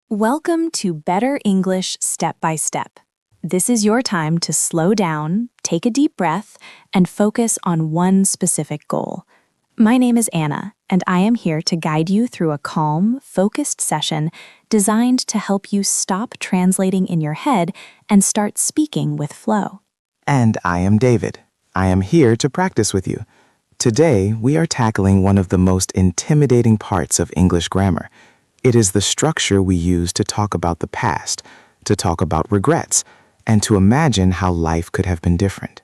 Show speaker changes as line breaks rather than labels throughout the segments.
Welcome to Better English Step by Step. This is your time to slow down, take a deep breath, and focus on one specific goal. My name is Anna, and I am here to guide you through a calm, focused session designed to help you stop translating in your head and start speaking with flow.
And I am David. I am here to practice with you. Today, we are tackling one of the most intimidating parts of English grammar. It is the structure we use to talk about the past, to talk about regrets, and to imagine how life could have been different.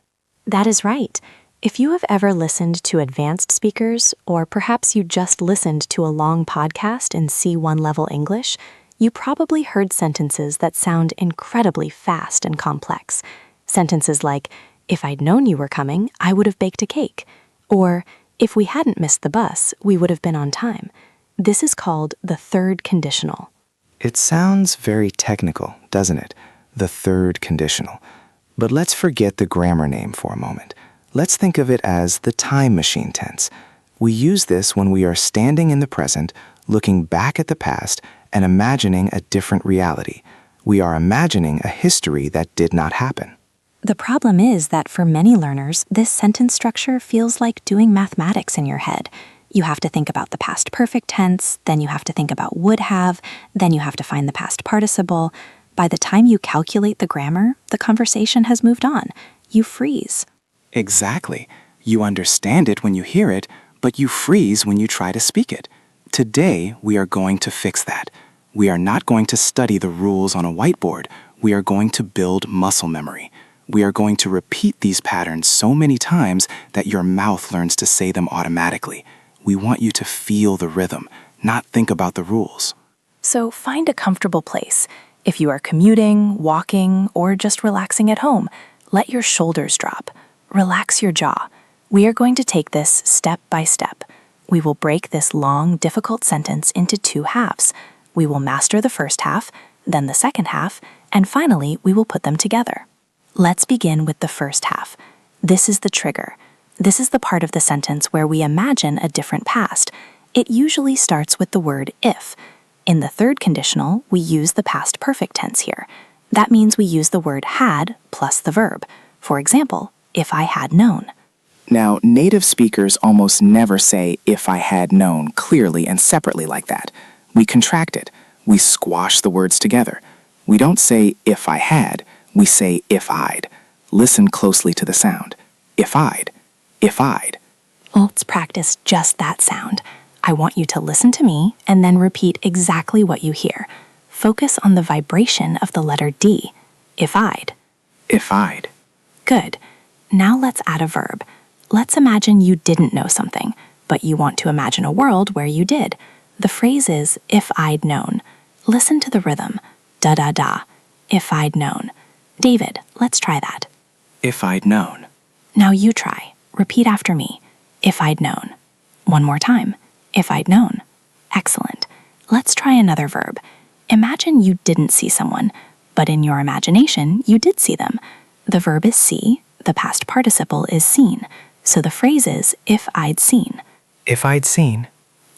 That is right. If you have ever listened to advanced speakers, or perhaps you just listened to a long podcast in C1 level English, you probably heard sentences that sound incredibly fast and complex. Sentences like, "If I'd known you were coming, I would have baked a cake." Or, "If we hadn't missed the bus, we would have been on time." This is called the third conditional.
It sounds very technical, doesn't it? The third conditional. But let's forget the grammar name for a moment. Let's think of it as the time machine tense. We use this when we are standing in the present, looking back at the past, and imagining a different reality. We are imagining a history that did not happen.
The problem is that for many learners, this sentence structure feels like doing mathematics in your head. You have to think about the past perfect tense, then you have to think about would have, then you have to find the past participle. By the time you calculate the grammar, the conversation has moved on. You freeze.
Exactly. You understand it when you hear it, but you freeze when you try to speak it. Today, we are going to fix that. We are not going to study the rules on a whiteboard. We are going to build muscle memory. We are going to repeat these patterns so many times that your mouth learns to say them automatically. We want you to feel the rhythm, not think about the rules.
So find a comfortable place. If you are commuting, walking, or just relaxing at home, let your shoulders drop. Relax your jaw. We are going to take this step by step. We will break this long, difficult sentence into two halves. We will master the first half, then the second half, and finally, we will put them together. Let's begin with the first half. This is the trigger. This is the part of the sentence where we imagine a different past. It usually starts with the word if. In the third conditional, we use the past perfect tense here. That means we use the word had plus the verb. For example, if I had known.
Now, native speakers almost never say if I had known clearly and separately like that. We contract it. We squash the words together. We don't say if I had, we say if I'd. Listen closely to the sound. If I'd. If I'd.
Let's practice just that sound. I want you to listen to me and then repeat exactly what you hear. Focus on the vibration of the letter D. If I'd.
If I'd.
Good. Now let's add a verb. Let's imagine you didn't know something, but you want to imagine a world where you did. The phrase is, if I'd known. Listen to the rhythm. Da-da-da. If I'd known. David, let's try that.
If I'd known.
Now you try. Repeat after me. If I'd known. One more time. If I'd known. Excellent. Let's try another verb. Imagine you didn't see someone, but in your imagination, you did see them. The verb is see, the past participle is seen, so the phrase is, if I'd seen.
If I'd seen.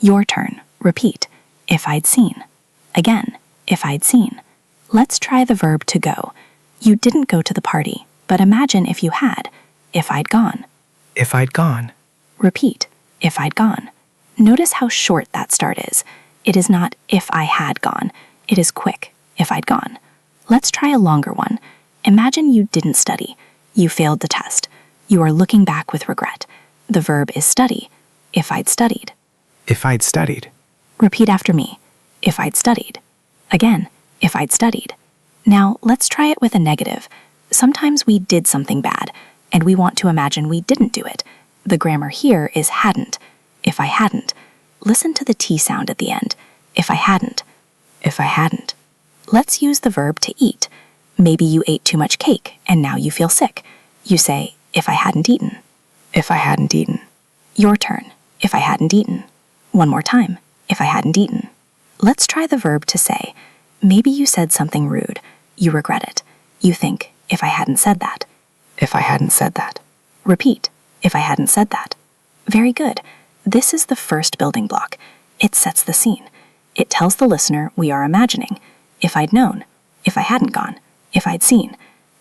Your turn. Repeat. If I'd seen. Again. If I'd seen. Let's try the verb to go. You didn't go to the party, but imagine if you had. If I'd gone.
If I'd gone.
Repeat. If I'd gone. Notice how short that start is. It is not if I had gone. It is quick. If I'd gone. Let's try a longer one. Imagine you didn't study. You failed the test. You are looking back with regret. The verb is study. If I'd studied.
If I'd studied.
Repeat after me. If I'd studied. Again. If I'd studied. Now, let's try it with a negative. Sometimes we did something bad, and we want to imagine we didn't do it. The grammar here is hadn't. If I hadn't. Listen to the T sound at the end. If I hadn't. If I hadn't. Let's use the verb to eat. Maybe you ate too much cake, and now you feel sick. You say, if I hadn't eaten. If I hadn't eaten. Your turn. If I hadn't eaten. One more time. If I hadn't eaten. Let's try the verb to say. Maybe you said something rude. You regret it. You think, if I hadn't said that. If I hadn't said that. Repeat. If I hadn't said that. Very good. This is the first building block. It sets the scene. It tells the listener we are imagining. if I'd known, if I hadn't gone, if I'd seen.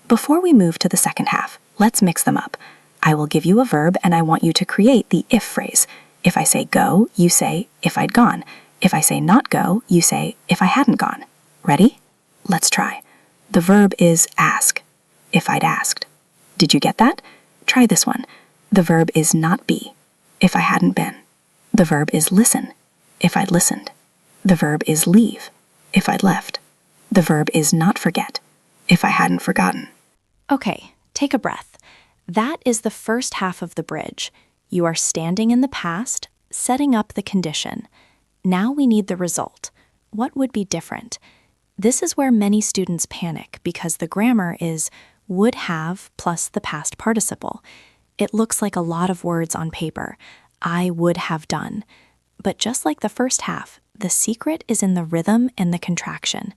Before we move to the second half, let's mix them up. I will give you a verb and I want you to create the if phrase. If I say go, you say if I'd gone. If I say not go, you say if I hadn't gone. Ready? Let's try. The verb is ask, if I'd asked. Did you get that? Try this one. The verb is not be, if I hadn't been. The verb is listen, if I'd listened. The verb is leave, if I'd left. The verb is not forget, if I hadn't forgotten.
Okay, take a breath. That is the first half of the bridge. You are standing in the past, setting up the condition. Now we need the result. What would be different? This is where many students panic because the grammar is would have plus the past participle. It looks like a lot of words on paper. I would have done. But just like the first half, the secret is in the rhythm and the contraction.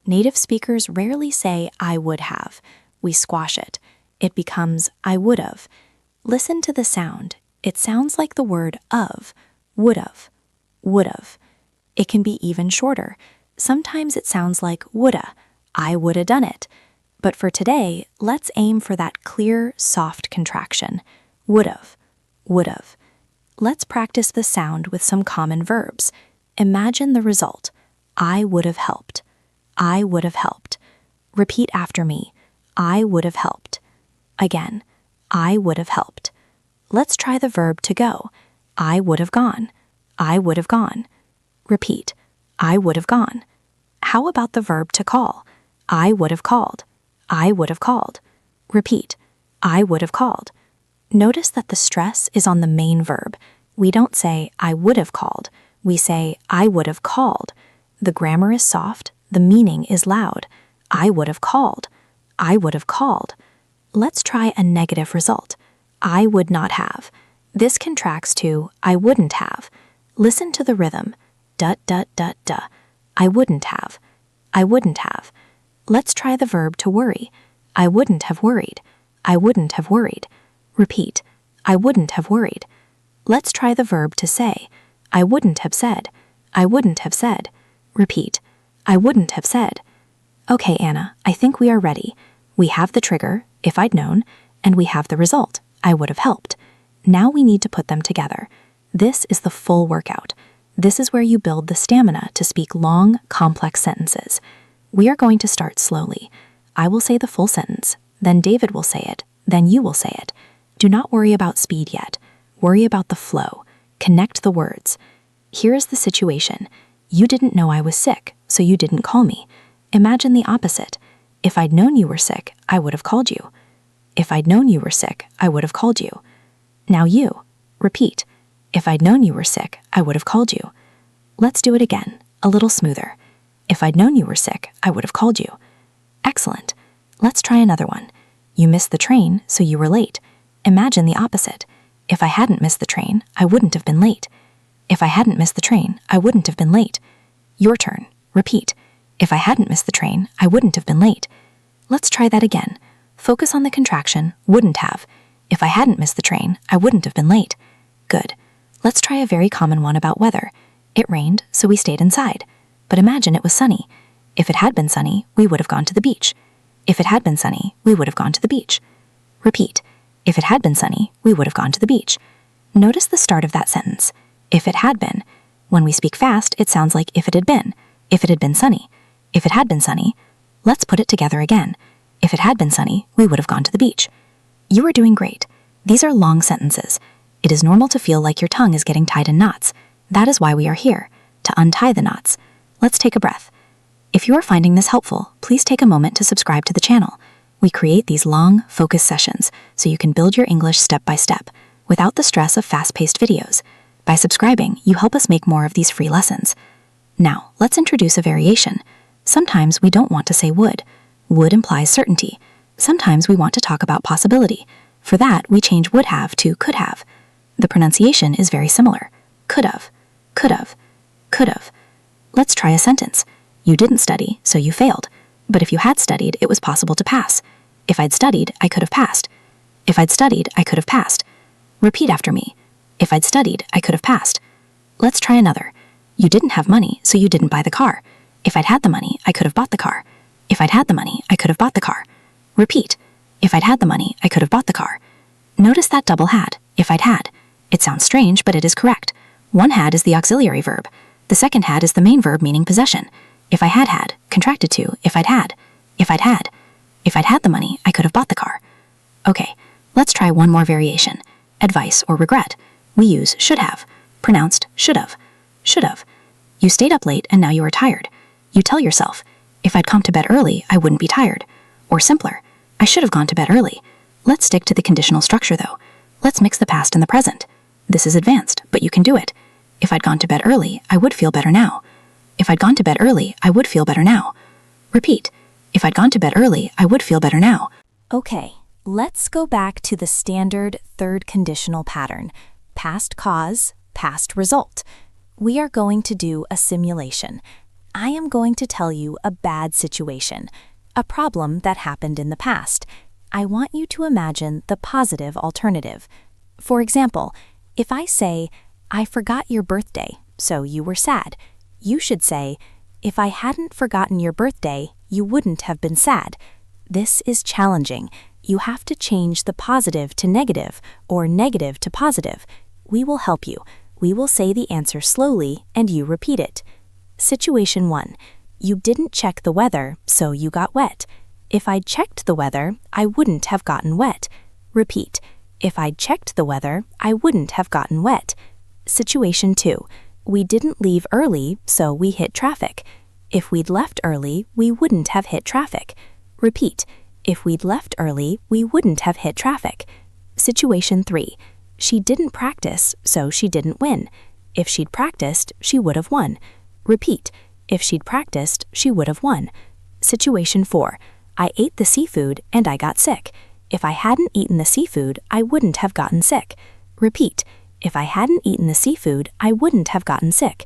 Native speakers rarely say I would have. We squash it. It becomes I would have. Listen to the sound. It sounds like the word of, would have, would have. It can be even shorter. Sometimes it sounds like woulda, I woulda done it. But for today, let's aim for that clear, soft contraction. Would've, would've. Let's practice the sound with some common verbs. Imagine the result. I would have helped. I would have helped. Repeat after me. I would have helped. Again, I would have helped. Let's try the verb to go. I would have gone. I would have gone. Repeat. I would have gone. How about the verb to call? I would have called. I would have called. Repeat. I would have called. Notice that the stress is on the main verb. We don't say I would have called. We say I would have called. The grammar is soft. The meaning is loud. I would have called. I would have called. Let's try a negative result. I would not have. This contracts to I wouldn't have. Listen to the rhythm. Duh, duh, duh, duh. I wouldn't have. I wouldn't have. Let's try the verb to worry. I wouldn't have worried. I wouldn't have worried. Repeat. I wouldn't have worried. Let's try the verb to say. I wouldn't have said. I wouldn't have said. Repeat. I wouldn't have said. Okay, Anna, I think we are ready. We have the trigger, if I'd known, and we have the result, I would have helped. Now we need to put them together. This is the full workout. This is where you build the stamina to speak long, complex sentences. We are going to start slowly. I will say the full sentence, then David will say it, then you will say it. Do not worry about speed yet. Worry about the flow. Connect the words. Here is the situation. You didn't know I was sick, so you didn't call me. Imagine the opposite. If I'd known you were sick, I would have called you. If I'd known you were sick, I would have called you. Now you. Repeat. If I'd known you were sick, I would have called you. Let's do it again, a little smoother. If I'd known you were sick, I would have called you. Excellent. Let's try another one. You missed the train, so you were late. Imagine the opposite. If I hadn't missed the train, I wouldn't have been late. If I hadn't missed the train, I wouldn't have been late. Your turn. Repeat. If I hadn't missed the train, I wouldn't have been late. Let's try that again. Focus on the contraction, wouldn't have. If I hadn't missed the train, I wouldn't have been late. Good. Let's try a very common one about weather. It rained, so we stayed inside. But imagine it was sunny. If it had been sunny, we would have gone to the beach. If it had been sunny, we would have gone to the beach. Repeat. If it had been sunny, we would have gone to the beach. Notice the start of that sentence. If it had been. When we speak fast, it sounds like if it had been. If it had been sunny. If it had been sunny. Let's put it together again. If it had been sunny, we would have gone to the beach. You are doing great. These are long sentences. It is normal to feel like your tongue is getting tied in knots. That is why we are here, to untie the knots. Let's take a breath. If you are finding this helpful, please take a moment to subscribe to the channel. We create these long, focused sessions so you can build your English step by step, without the stress of fast-paced videos. By subscribing, you help us make more of these free lessons. Now, let's introduce a variation. Sometimes we don't want to say would. Would implies certainty. Sometimes we want to talk about possibility. For that, we change would have to could have. The pronunciation is very similar. Could have, could have, could have. Let's try a sentence. You didn't study, so you failed. But if you had studied, it was possible to pass. If I'd studied, I could have passed. If I'd studied, I could have passed. Repeat after me. If I'd studied, I could have passed. Let's try another. You didn't have money, so you didn't buy the car.
If I'd had the money, I could have bought the car. If I'd had the money, I could have bought the car. Repeat. If I'd had the money, I could have bought the car. Notice that double had, if I'd had. It sounds strange, but it is correct. One had is the auxiliary verb. The second had is the main verb meaning possession. If I had, contracted to if I'd had. If I'd had. If I'd had the money, I could have bought the car. Okay, let's try one more variation. Advice or regret. We use should have, pronounced should have. Should have. You stayed up late and now you are tired. You tell yourself, if I'd come to bed early, I wouldn't be tired. Or simpler, I should have gone to bed early. Let's stick to the conditional structure though. Let's mix the past and the present. This is advanced, but you can do it. If I'd gone to bed early, I would feel better now. If I'd gone to bed early, I would feel better now. Repeat. If I'd gone to bed early, I would feel better now.
Okay, let's go back to the standard third conditional pattern. Past cause, past result. We are going to do a simulation. I am going to tell you a bad situation, a problem that happened in the past. I want you to imagine the positive alternative. For example, if I say, I forgot your birthday, so you were sad, you should say, if I hadn't forgotten your birthday, you wouldn't have been sad. This is challenging. You have to change the positive to negative or negative to positive. We will help you. We will say the answer slowly and you repeat it. Situation 1. You didn't check the weather, so you got wet. If I'd checked the weather, I wouldn't have gotten wet. Repeat. If I'd checked the weather, I wouldn't have gotten wet. Situation 2. We didn't leave early, so we hit traffic. If we'd left early, we wouldn't have hit traffic. Repeat. If we'd left early, we wouldn't have hit traffic. Situation 3. She didn't practice, so she didn't win. If she'd practiced, she would have won. Repeat. If she'd practiced, she would have won. Situation 4. I ate the seafood and I got sick. If I hadn't eaten the seafood, I wouldn't have gotten sick. Repeat. If I hadn't eaten the seafood, I wouldn't have gotten sick.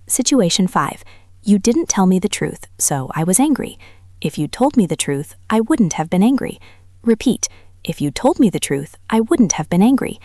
Situation 5. You didn't tell me the truth, so I was angry. If you told me the truth, I wouldn't have been angry. Repeat. If you told me the truth, I wouldn't have been angry.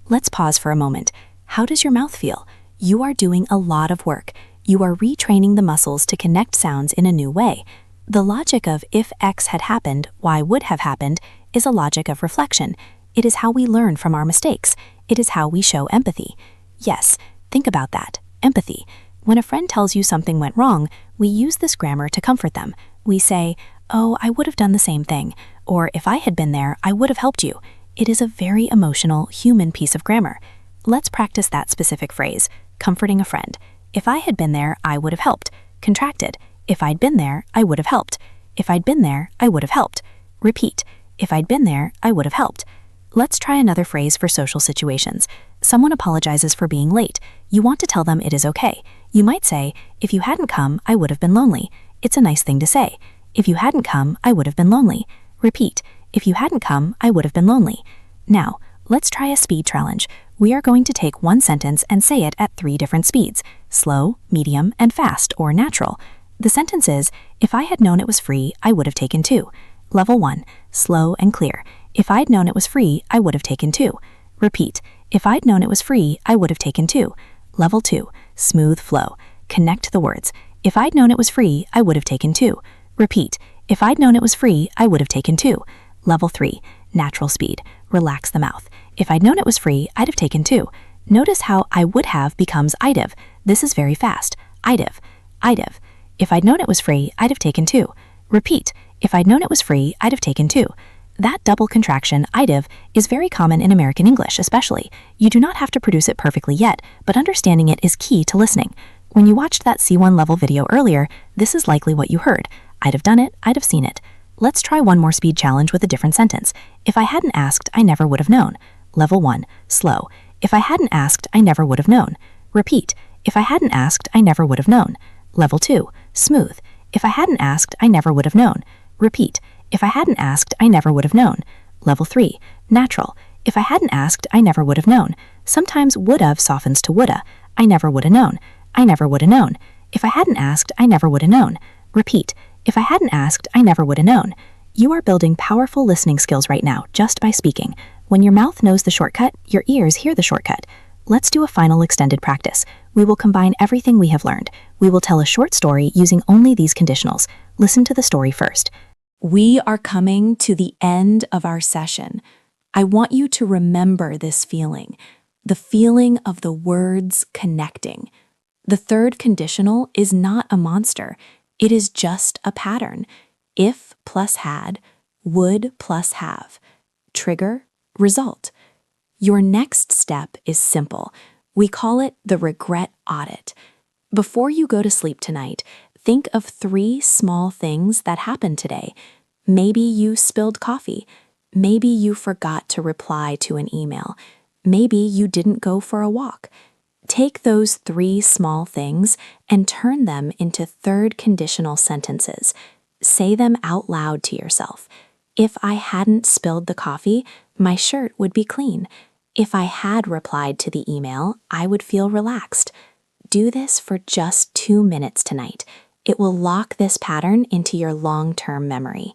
Let's pause for a moment. How does your mouth feel? You are doing a lot of work. You are retraining the muscles to connect sounds in a new way. The logic of if X had happened, Y would have happened is a logic of reflection. It is how we learn from our mistakes. It is how we show empathy. Yes, think about that. Empathy. When a friend tells you something went wrong, we use this grammar to comfort them. We say, oh, I would have done the same thing, or if I had been there, I would have helped you. It is a very emotional, human piece of grammar. Let's practice that specific phrase, comforting a friend. If I had been there, I would have helped. Contracted. If I'd been there, I would have helped. If I'd been there, I would have helped. Repeat. If I'd been there, I would have helped. Let's try another phrase for social situations. Someone apologizes for being late. You want to tell them it is okay. You might say, if you hadn't come, I would have been lonely. It's a nice thing to say. If you hadn't come, I would have been lonely. Repeat. If you hadn't come, I would have been lonely. Now, let's try a speed challenge. We are going to take one sentence and say it at 3 different speeds: slow, medium, and fast or natural. The sentence is, if I had known it was free, I would have taken 2. Level 1, slow and clear. If I'd known it was free, I would have taken 2. Repeat. If I'd known it was free, I would have taken 2. Level 2, smooth flow. Connect the words. If I'd known it was free, I would have taken 2. Repeat. If I'd known it was free, I would have taken 2. Level 3, natural speed. Relax the mouth. If I'd known it was free, I'd have taken 2. Notice how I would have becomes I'd have. This is very fast. I'd have. I'd have. If I'd known it was free, I'd have taken 2. Repeat. If I'd known it was free, I'd have taken 2. That double contraction, I'd have, is very common in American English especially. You do not have to produce it perfectly yet, but understanding it is key to listening. When you watched that C1 level video earlier, this is likely what you heard. I'd have done it, I'd have seen it. Let's try one more speed challenge with a different sentence. If I hadn't asked, I never would have known. Level 1, slow. If I hadn't asked, I never would have known. Repeat. If I hadn't asked, I never would have known. Level 2, smooth. If I hadn't asked, I never would have known. Repeat. If I hadn't asked, I never would have known. Level 3, natural. If I hadn't asked, I never would have known. Sometimes would've softens to woulda. I never would have known. I never would have known. If I hadn't asked, I never would have known. Repeat. If I hadn't asked, I never would have known. You are building powerful listening skills right now just by speaking. When your mouth knows the shortcut, your ears hear the shortcut.
Let's do a final extended practice. We will combine everything we have learned. We will tell a short story using only these conditionals. Listen to the story first.
We are coming to the end of our session. I want you to remember this feeling, the feeling of the words connecting. The third conditional is not a monster. It is just a pattern. If plus had, would plus have. Trigger, result. Your next step is simple. We call it the regret audit. Before you go to sleep tonight, think of 3 small things that happened today. Maybe you spilled coffee. Maybe you forgot to reply to an email. Maybe you didn't go for a walk. Take those 3 small things and turn them into third conditional sentences. Say them out loud to yourself. If I hadn't spilled the coffee, my shirt would be clean. If I had replied to the email, I would feel relaxed. Do this for just 2 minutes tonight. It will lock this pattern into your long-term memory.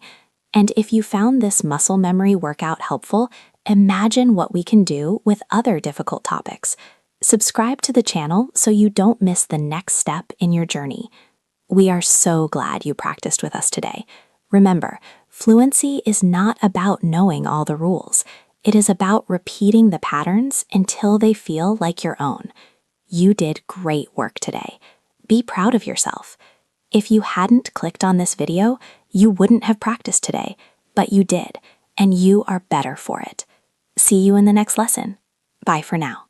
And if you found this muscle memory workout helpful, imagine what we can do with other difficult topics. Subscribe to the channel so you don't miss the next step in your journey. We are so glad you practiced with us today. Remember, fluency is not about knowing all the rules. It is about repeating the patterns until they feel like your own. You did great work today. Be proud of yourself. If you hadn't clicked on this video, you wouldn't have practiced today, but you did, and you are better for it. See you in the next lesson. Bye for now.